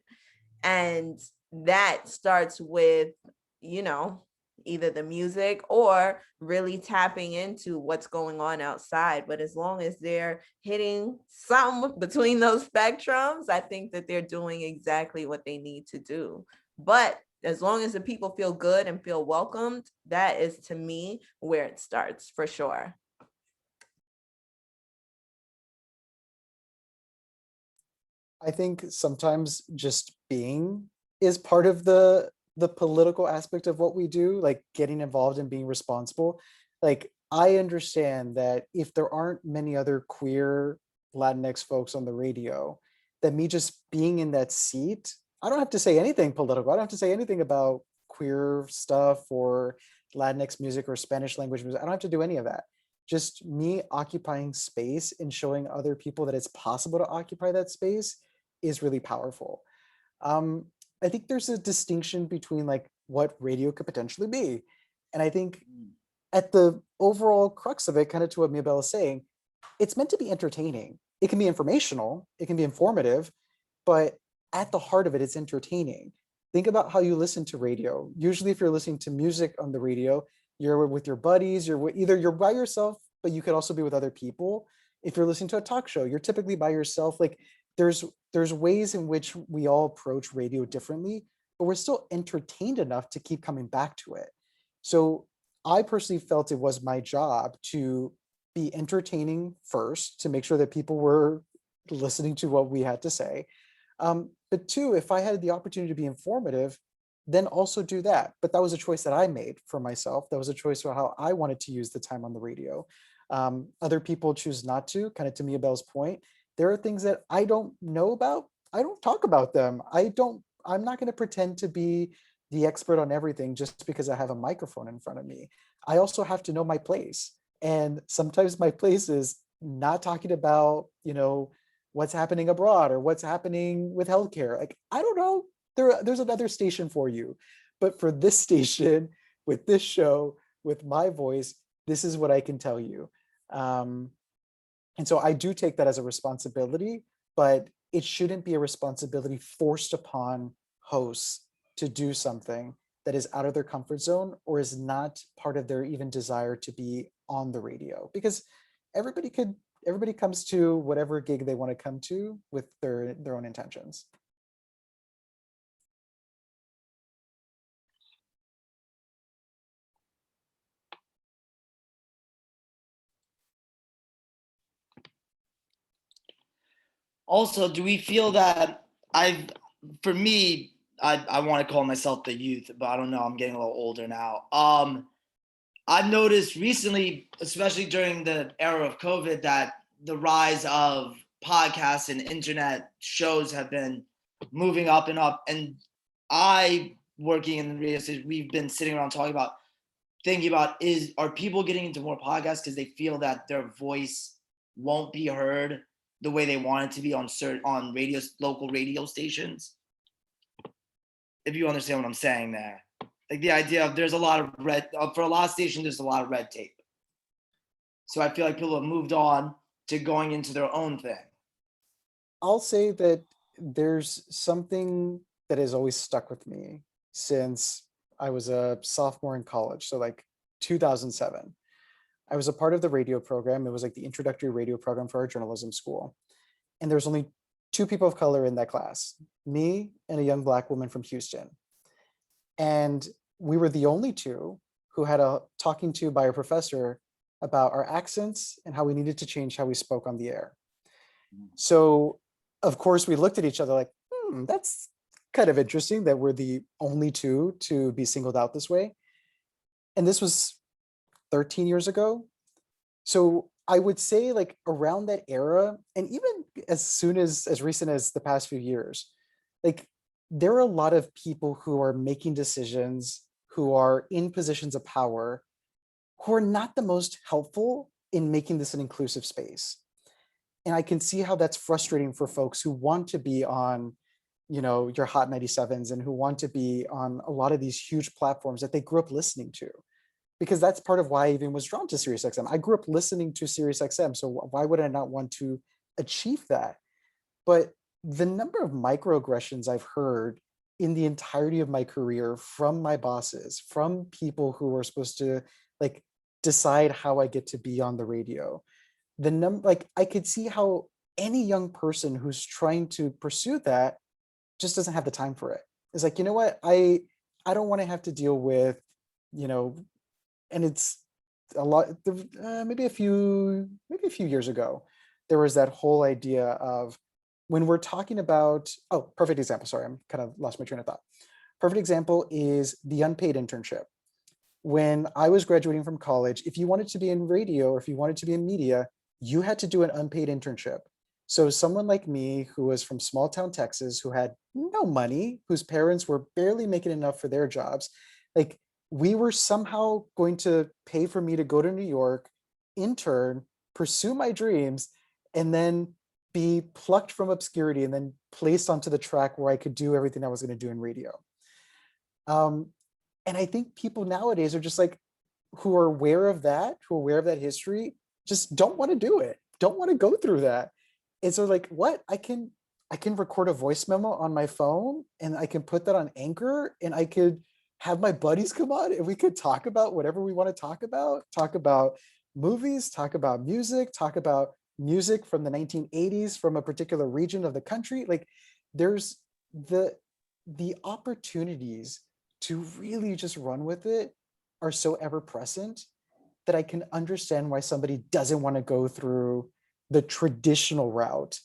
And that starts with, you know, either the music or really tapping into what's going on outside. But as long as they're hitting something between those spectrums, I think that they're doing exactly what they need to do. But as long as the people feel good and feel welcomed, that is, to me, where it starts for sure. I think sometimes just being is part of the political aspect of what we do, like getting involved and being responsible. Like, I understand that if there aren't many other queer Latinx folks on the radio, that me just being in that seat, I don't have to say anything political. I don't have to say anything about queer stuff or Latinx music or Spanish language music. I don't have to do any of that. Just me occupying space and showing other people that it's possible to occupy that space is really powerful. I think there's a distinction between like what radio could potentially be. And I think at the overall crux of it, kind of to what Miabelle is saying, it's meant to be entertaining. It can be informational, it can be informative, but at the heart of it, it's entertaining. Think about how you listen to radio. Usually if you're listening to music on the radio, you're with your buddies, either you're by yourself, but you could also be with other people. If you're listening to a talk show, you're typically by yourself. Like there's ways in which we all approach radio differently, but we're still entertained enough to keep coming back to it. So I personally felt it was my job to be entertaining first, to make sure that people were listening to what we had to say. But two, if I had the opportunity to be informative, then also do that. But that was a choice that I made for myself. That was a choice for how I wanted to use the time on the radio. Other people choose not to, kind of to Miabelle's point. There are things that I don't know about. I don't talk about them. I'm not going to pretend to be the expert on everything just because I have a microphone in front of me. I also have to know my place. And sometimes my place is not talking about, you know, what's happening abroad or what's happening with healthcare. Like, I don't know. There's another station for you. But for this station, with this show, with my voice, this is what I can tell you. And so I do take that as a responsibility, but it shouldn't be a responsibility forced upon hosts to do something that is out of their comfort zone or is not part of their even desire to be on the radio. Because everybody comes to whatever gig they want to come to with their own intentions. Also, do we feel that for me, I want to call myself the youth, but I don't know, I'm getting a little older now. I've noticed recently, especially during the era of COVID, that the rise of podcasts and internet shows have been moving up and up. And working in the radio station, we've been sitting around thinking about, are people getting into more podcasts because they feel that their voice won't be heard the way they want it to be on local radio stations? If you understand what I'm saying there. Like the idea of there's a lot of for a lot of stations, there's a lot of red tape. So I feel like people have moved on to going into their own thing. I'll say that there's something that has always stuck with me since I was a sophomore in college. So like 2007, I was a part of the radio program. It was like the introductory radio program for our journalism school. And there was only 2 people of color in that class, me and a young Black woman from Houston. And we were the only 2 who had a talking to by a professor about our accents and how we needed to change how we spoke on the air. So of course we looked at each other like, that's kind of interesting that we're the only 2 to be singled out this way. And this was 13 years ago. So I would say like around that era, and even as recent as the past few years, like there are a lot of people who are making decisions, who are in positions of power, who are not the most helpful in making this an inclusive space. And I can see how that's frustrating for folks who want to be on, your Hot 97s and who want to be on a lot of these huge platforms that they grew up listening to. Because that's part of why I even was drawn to SiriusXM. I grew up listening to SiriusXM, so why would I not want to achieve that? But the number of microaggressions I've heard in the entirety of my career from my bosses, from people who are supposed to like decide how I get to be on the radio, I could see how any young person who's trying to pursue that just doesn't have the time for it. It's like, you know what, I don't want to have to deal with, and it's a lot, maybe a few years ago, there was that whole idea of when we're talking about, perfect example, sorry, I'm kind of lost my train of thought. Perfect example is the unpaid internship. When I was graduating from college, if you wanted to be in radio or if you wanted to be in media, you had to do an unpaid internship. So someone like me who was from small town Texas, who had no money, whose parents were barely making enough for their jobs, like we were somehow going to pay for me to go to New York, intern, pursue my dreams, and then be plucked from obscurity and then placed onto the track where I could do everything I was going to do in radio. And I think people nowadays are just like, who are aware of that history, just don't want to do it, don't want to go through that. And so like, what? I can record a voice memo on my phone and I can put that on Anchor and I could have my buddies come on and we could talk about whatever we want to talk about movies, talk about music from the 1980s from a particular region of the country. Like there's the opportunities to really just run with it are so ever present that I can understand why somebody doesn't want to go through the traditional route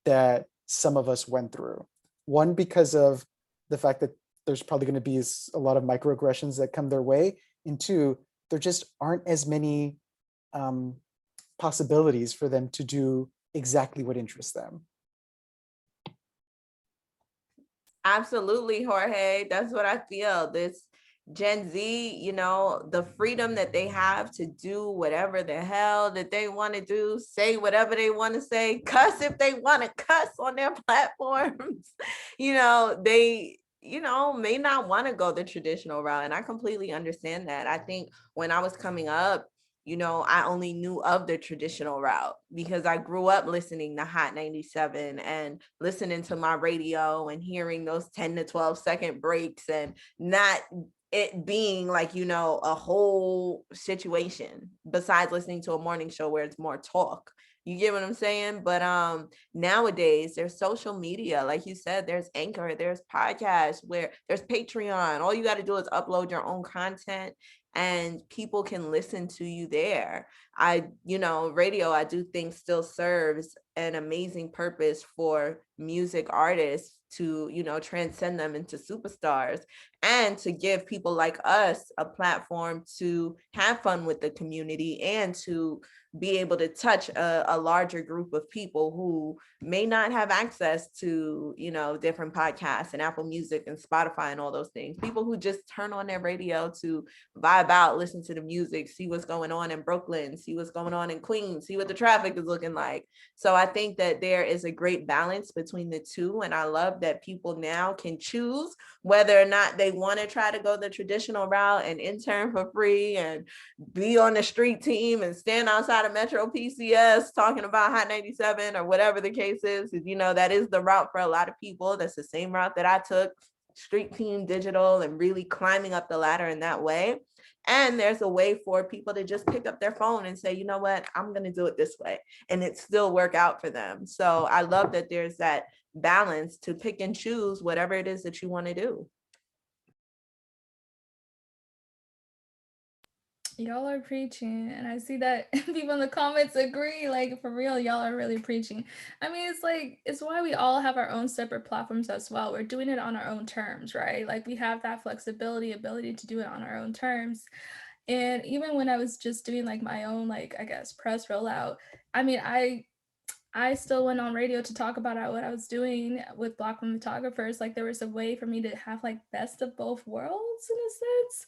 that some of us went through. One, because of the fact that there's probably going to be a lot of microaggressions that come their way. And 2, there just aren't as many possibilities for them to do exactly what interests them. Absolutely, Jorge. That's what I feel. This Gen Z, the freedom that they have to do whatever the hell that they want to do, say whatever they want to say, cuss if they want to cuss on their platforms, they may not want to go the traditional route. And I completely understand that. I think when I was coming up, I only knew of the traditional route because I grew up listening to Hot 97 and listening to my radio and hearing those 10 to 12 second breaks and not it being like, a whole situation besides listening to a morning show where it's more talk. You get what I'm saying? But nowadays there's social media. Like you said, there's Anchor, there's podcasts, where there's Patreon. All you got to do is upload your own content and people can listen to you there. Radio, I do think still serves an amazing purpose for music artists to, you know, transcend them into superstars, and to give people like us a platform to have fun with the community and to be able to touch a larger group of people who may not have access to, you know, different podcasts and Apple Music and Spotify and all those things. People who just turn on their radio to vibe out, listen to the music, see what's going on in Brooklyn, see what's going on in Queens, see what the traffic is looking like. So I think that there is a great balance between the two. And I love that people now can choose whether or not they want to try to go the traditional route and intern for free and be on the street team and stand outside of Metro PCS talking about Hot 97 or whatever the case is. You know, that is the route for a lot of people. That's the same route that I took, street team, digital, and really climbing up the ladder in that way. And there's a way for people to just pick up their phone and say, you know what, I'm going to do it this way, and it still work out for them. So I love that there's that balance to pick and choose whatever it is that you want to do. Y'all are preaching, and I see that people in the comments agree. Like, for real, y'all are really preaching. I mean, it's like, it's why we all have our own separate platforms as well. We're doing it on our own terms, right? Like, we have that flexibility, ability to do it on our own terms. And even when I was just doing like my own, like, I guess, press rollout, I mean, I still went on radio to talk about what I was doing with Black women photographers. Like, there was a way for me to have like best of both worlds in a sense.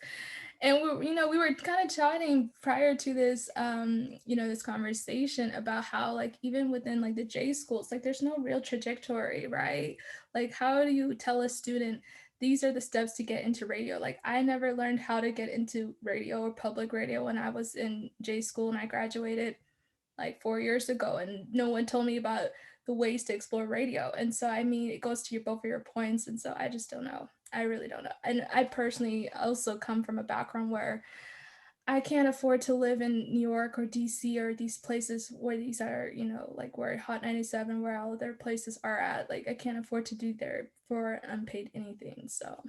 And we were kind of chatting prior to this, this conversation about how, like, even within like the J schools, like, there's no real trajectory, right? Like, how do you tell a student these are the steps to get into radio? Like, I never learned how to get into radio or public radio when I was in J school, and I graduated like 4 years ago, and no one told me about the ways to explore radio. And so, I mean, it goes to both of your points. And so I just don't know. I really don't know. And I personally also come from a background where I can't afford to live in New York or DC or these places where these are, like where Hot 97, where all other places are at. Like, I can't afford to do there for unpaid anything. So.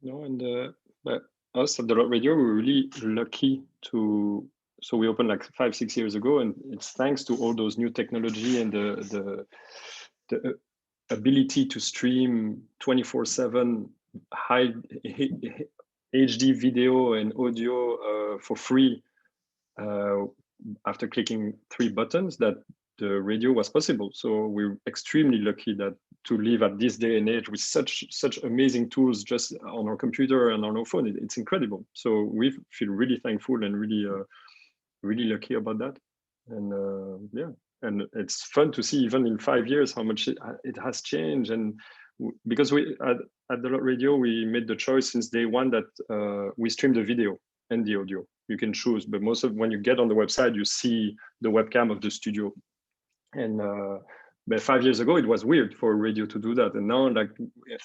No, and but us at the radio, we're really lucky so we opened like 5-6 years ago, and it's thanks to all those new technology and the ability to stream 24/7 high HD video and audio for free after clicking 3 buttons, that the radio was possible. So we're extremely lucky to live at this day and age with such amazing tools just on our computer and on our phone. It's incredible. So we feel really thankful and really lucky about that. And yeah, and it's fun to see even in 5 years how much it has changed. And because we at the radio, we made the choice since day one that we stream the video and the audio. You can choose, but most of when you get on the website, you see the webcam of the studio. And but 5 years ago, it was weird for radio to do that. And now, like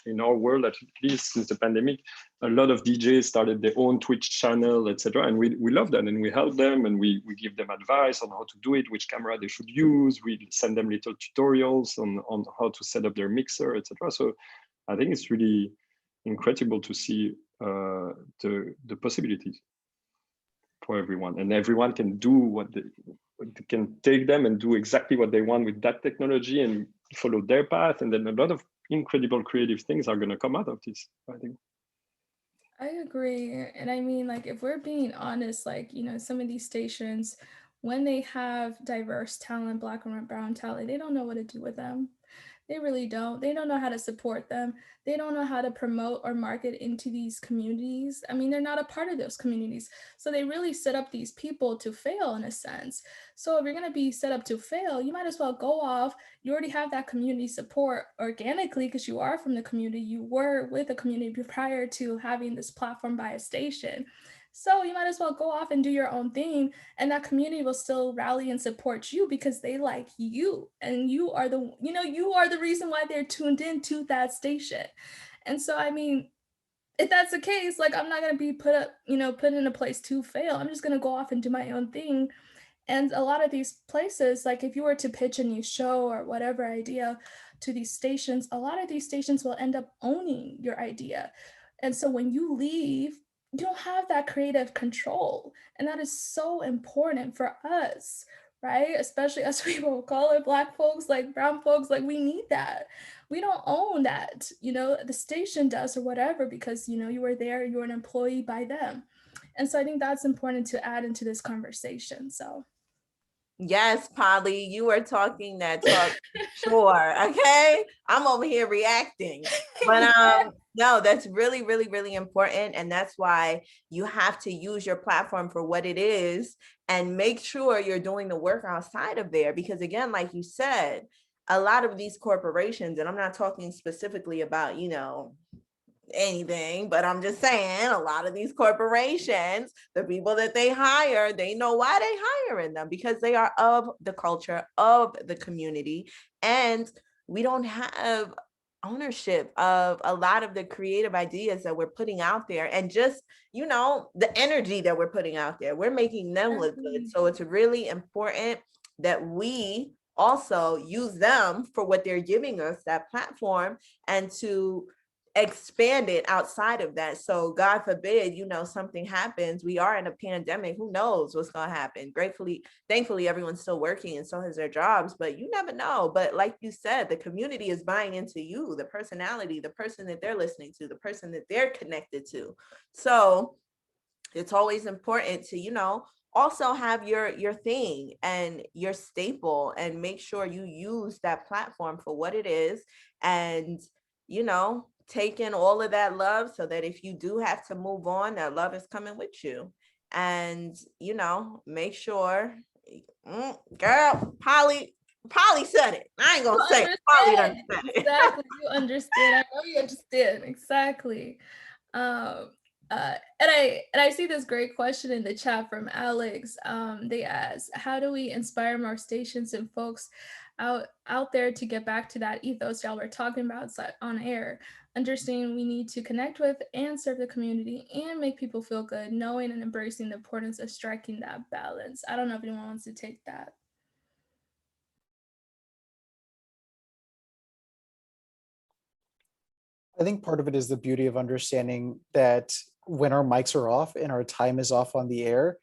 in our world, at least since the pandemic, a lot of DJs started their own Twitch channel, etc. And we love that, and we help them, and we give them advice on how to do it, which camera they should use. We send them little tutorials on how to set up their mixer, etc. So I think it's really incredible to see the possibilities for everyone, and everyone can do what they can take them and do exactly what they want with that technology and follow their path. And then a lot of incredible creative things are going to come out of this, I think. I agree. And I mean, like, if we're being honest, like, some of these stations, when they have diverse talent, Black and brown talent, they don't know what to do with them. They really don't. They don't know how to support them. They don't know how to promote or market into these communities. I mean, they're not a part of those communities. So they really set up these people to fail in a sense. So if you're going to be set up to fail, you might as well go off. You already have that community support organically because you are from the community. You were with a community prior to having this platform by a station. So you might as well go off and do your own thing, and that community will still rally and support you because they like you, and you are the reason why they're tuned in to that station. And so, I mean, if that's the case, like, I'm not going to be put in a place to fail. I'm just going to go off and do my own thing. And a lot of these places, like, if you were to pitch a new show or whatever idea to these stations, a lot of these stations will end up owning your idea. And so when you leave, you don't have that creative control. And that is so important for us, right? Especially as people of color, Black folks, like brown folks, like we need that. We don't own that, the station does or whatever, because, you were there, you were an employee by them. And so I think that's important to add into this conversation. So. Yes, Polly, you are talking that talk. Sure. Okay. I'm over here reacting. But no, that's really, really, really important. And that's why you have to use your platform for what it is and make sure you're doing the work outside of there. Because again, like you said, a lot of these corporations, and I'm not talking specifically about, anything, but I'm just saying a lot of these corporations, the people that they hire, they know why they hiring them, because they are of the culture, of the community, and we don't have ownership of a lot of the creative ideas that we're putting out there, and just the energy that we're putting out there, we're making them look good. So it's really important that we also use them for what they're giving us, that platform, and to expand it outside of that. So God forbid, something happens, we are in a pandemic, who knows what's going to happen. Thankfully, everyone's still working and so has their jobs, but you never know. But like you said, the community is buying into you, the personality, the person that they're listening to, the person that they're connected to. So it's always important to, also have your thing and your staple, and make sure you use that platform for what it is, and, take in all of that love, so that if you do have to move on, that love is coming with you. And, make sure, girl, Polly said it. I ain't gonna say it. Polly done said it. Exactly. You understand. I know you understand. Exactly. And I see this great question in the chat from Alex. They ask, how do we inspire more stations and folks out there to get back to that ethos y'all were talking about on air? Understanding we need to connect with and serve the community and make people feel good, knowing and embracing the importance of striking that balance. I don't know if anyone wants to take that. I think part of it is the beauty of understanding that when our mics are off and our time is off on the air,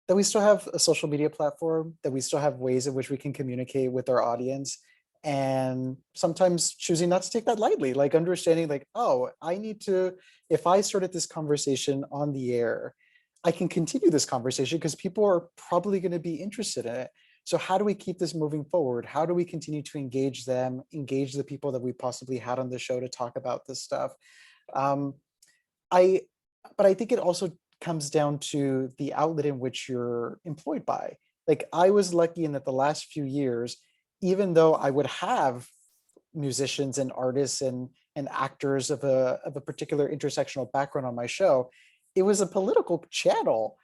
that we still have a social media platform, that we still have ways in which we can communicate with our audience, and sometimes choosing not to take that lightly, like understanding like, oh, if I started this conversation on the air, I can continue this conversation because people are probably going to be interested in it. So how do we keep this moving forward? How do we continue to engage them, engage the people that we possibly had on the show to talk about this stuff? But I think it also comes down to the outlet in which you're employed by. Like, I was lucky in that the last few years, even though I would have musicians and artists and actors of a particular intersectional background on my show, it was a political channel.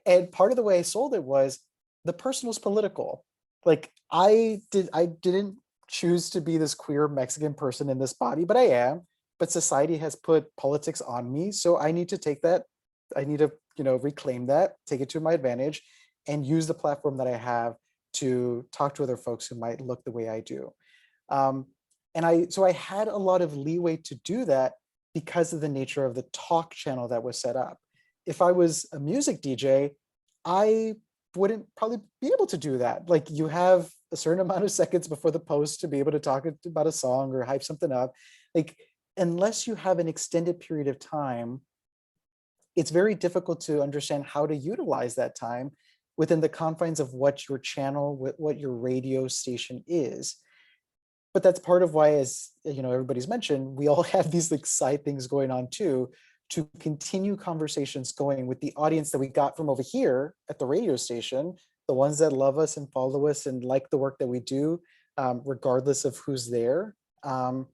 And part of the way I sold it was the person was political. Like, I didn't choose to be this queer Mexican person in this body, but I am. But society has put politics on me, so I need to take that. I need to, reclaim that, take it to my advantage, and use the platform that I have to talk to other folks who might look the way I do. So I had a lot of leeway to do that because of the nature of the talk channel that was set up. If I was a music DJ, I wouldn't probably be able to do that. Like, you have a certain amount of seconds before the post to be able to talk about a song or hype something up. Like, unless you have an extended period of time, it's very difficult to understand how to utilize that time within the confines of what your channel, what your radio station is. But that's part of why, as everybody's mentioned, we all have these like side things going on too, to continue conversations going with the audience that we got from over here at the radio station, the ones that love us and follow us and like the work that we do, regardless of who's there, and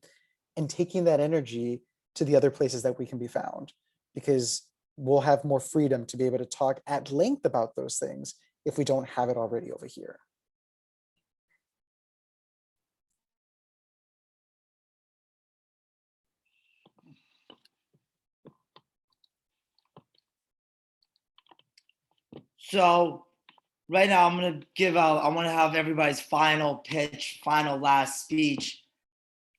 taking that energy to the other places that we can be found, because we'll have more freedom to be able to talk at length about those things if we don't have it already over here. So right now I want to have everybody's final pitch, final last speech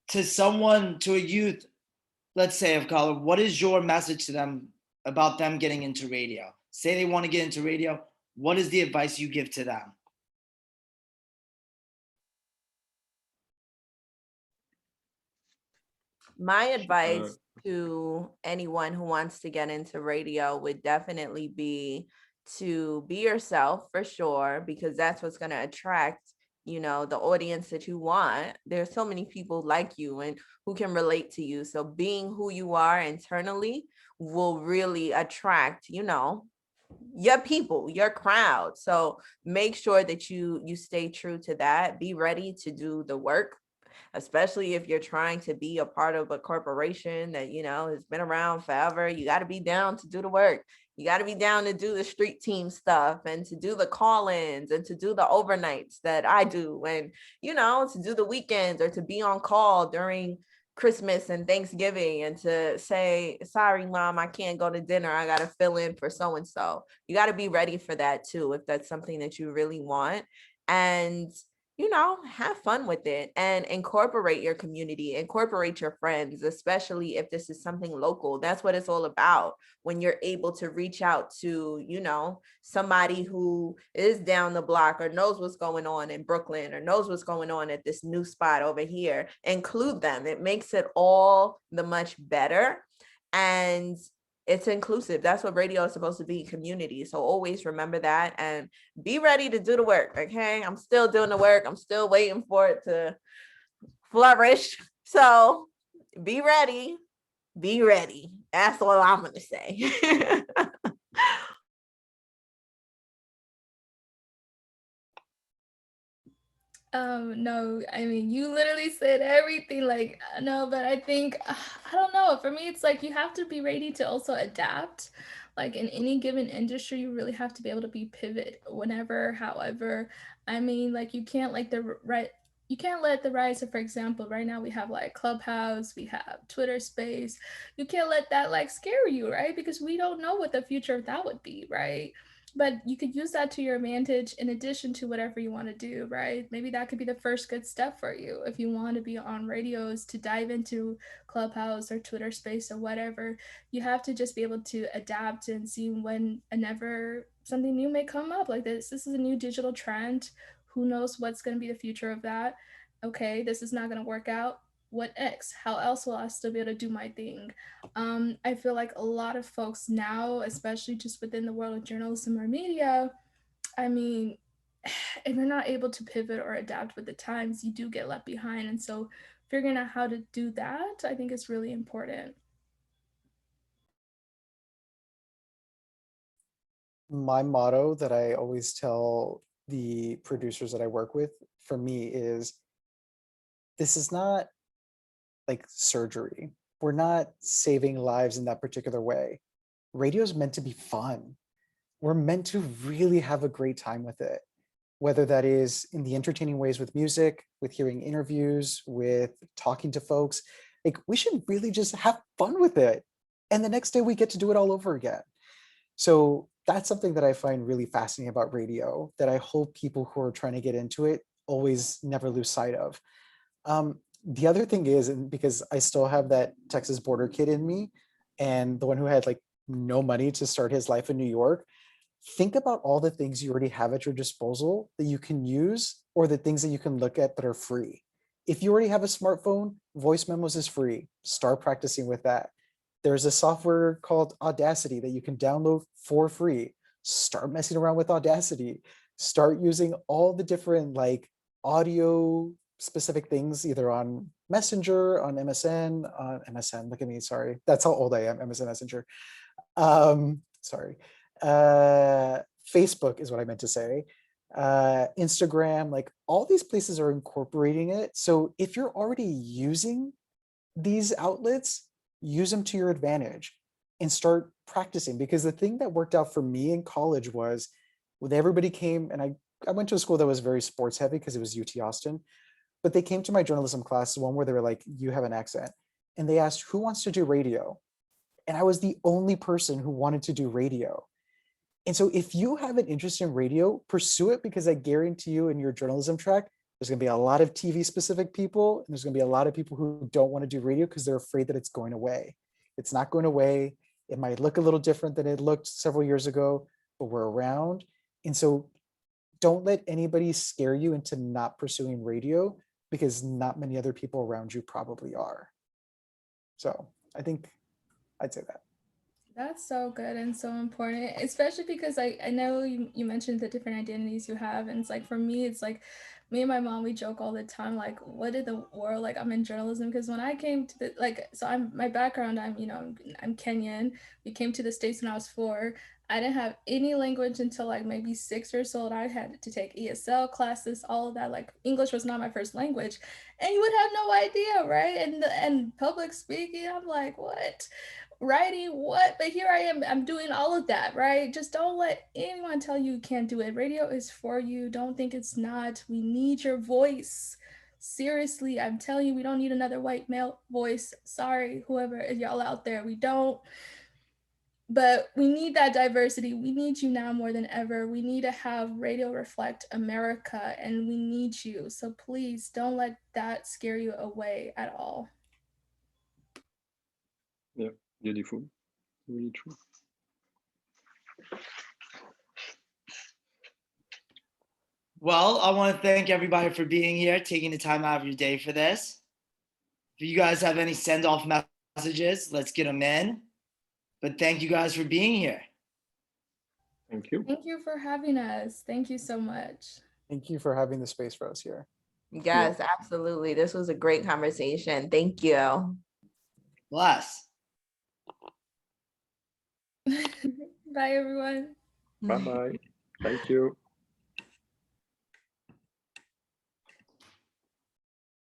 to a youth, let's say of color. What is your message to them about them getting into radio? Say they want to get into radio. What is the advice you give to them? My advice to anyone who wants to get into radio would definitely be to be yourself for sure, because that's what's going to attract, you know, the audience that you want. There's so many people like you and who can relate to you. So being who you are internally will really attract, you know, your people, your crowd. So make sure that you stay true to that. Be ready to do the work, especially if you're trying to be a part of a corporation that, you know, has been around forever. You got to be down to do the work. You got to be down to do the street team stuff and to do the call-ins and to do the overnights that I do, and, you know, to do the weekends or to be on call during Christmas and Thanksgiving and to say, sorry, mom, I can't go to dinner. I got to fill in for so-and-so. You got to be ready for that too, if that's something that you really want. And, you know, have fun with it and incorporate your community, incorporate your friends, especially if this is something local. That's what it's all about. When you're able to reach out to, you know, somebody who is down the block or knows what's going on in Brooklyn or knows what's going on at this new spot over here, include them. It makes it all the much better. And it's inclusive. That's what radio is supposed to be, community. So always remember that and be ready to do the work. Okay. I'm still doing the work. I'm still waiting for it to flourish. So be ready. Be ready. That's all I'm going to say. No, I mean, you literally said everything. Like, no, but I think, I don't know. For me, it's like you have to be ready to also adapt. Like in any given industry, you really have to be able to be pivot whenever, however. I mean, like you can't like you can't let the rise of, for example, right now we have like Clubhouse, we have Twitter Space. You can't let that like scare you, right? Because we don't know what the future of that would be, right? But you could use that to your advantage in addition to whatever you want to do, right? Maybe that could be the first good step for you if you want to be on radios, to dive into Clubhouse or Twitter Space or whatever. You have to just be able to adapt and see whenever something new may come up. Like this is a new digital trend. Who knows what's going to be the future of that? Okay, this is not going to work out. What X? How else will I still be able to do my thing? I feel like a lot of folks now, especially just within the world of journalism or media, I mean, if you're not able to pivot or adapt with the times, you do get left behind. And so figuring out how to do that, I think is really important. My motto that I always tell the producers that I work with, for me, is this is not like surgery. We're not saving lives in that particular way. Radio is meant to be fun. We're meant to really have a great time with it, whether that is in the entertaining ways with music, with hearing interviews, with talking to folks. Like, we should really just have fun with it. And the next day we get to do it all over again. So that's something that I find really fascinating about radio, that I hope people who are trying to get into it always never lose sight of. The other thing is, and because I still have that Texas border kid in me, and the one who had like no money to start his life in New York, think about all the things you already have at your disposal that you can use, or the things that you can look at that are free. If you already have a smartphone, voice memos is free. Start practicing with that. There's a software called Audacity that you can download for free. Start messing around with Audacity. Start using all the different like audio specific things, either on Messenger, on MSN, look at me, sorry. That's how old I am, MSN Messenger. Sorry. Facebook is what I meant to say. Instagram, like all these places are incorporating it. So if you're already using these outlets, use them to your advantage and start practicing. Because the thing that worked out for me in college was when everybody came, and I went to a school that was very sports heavy because it was UT Austin, but they came to my journalism class, one where they were like, you have an accent. And they asked, who wants to do radio? And I was the only person who wanted to do radio. And so if you have an interest in radio, pursue it, because I guarantee you in your journalism track, there's going to be a lot of TV specific people, and there's going to be a lot of people who don't want to do radio because they're afraid that it's going away. It's not going away. It might look a little different than it looked several years ago, but we're around. And so don't let anybody scare you into not pursuing radio, because not many other people around you probably are. So I think I'd say that. That's so good and so important, especially because I know you mentioned the different identities you have. And it's like, for me, it's like me and my mom, we joke all the time, like, what in the world, like I'm in journalism. Because when I came to the, like, so my background, I'm Kenyan. We came to the States when I was 4. I didn't have any language until like maybe 6 years old. I had to take ESL classes, all of that. Like English was not my first language, and you would have no idea, right? And public speaking, I'm like, what? Writing, what? But here I am, I'm doing all of that, right? Just don't let anyone tell you can't do it. Radio is for you. Don't think it's not. We need your voice. Seriously, I'm telling you, we don't need another white male voice. Sorry, whoever y'all out there, we don't. But we need that diversity. We need you now more than ever. We need to have radio reflect America, and we need you. So please don't let that scare you away at all. Yeah, beautiful. Really true. Well, I want to thank everybody for being here, taking the time out of your day for this. If you guys have any send-off messages, let's get them in. But thank you guys for being here. Thank you. Thank you for having us. Thank you so much. Thank you for having the space for us here. Yes, absolutely. This was a great conversation. Thank you. Bless. Bye, everyone. Bye-bye. Thank you.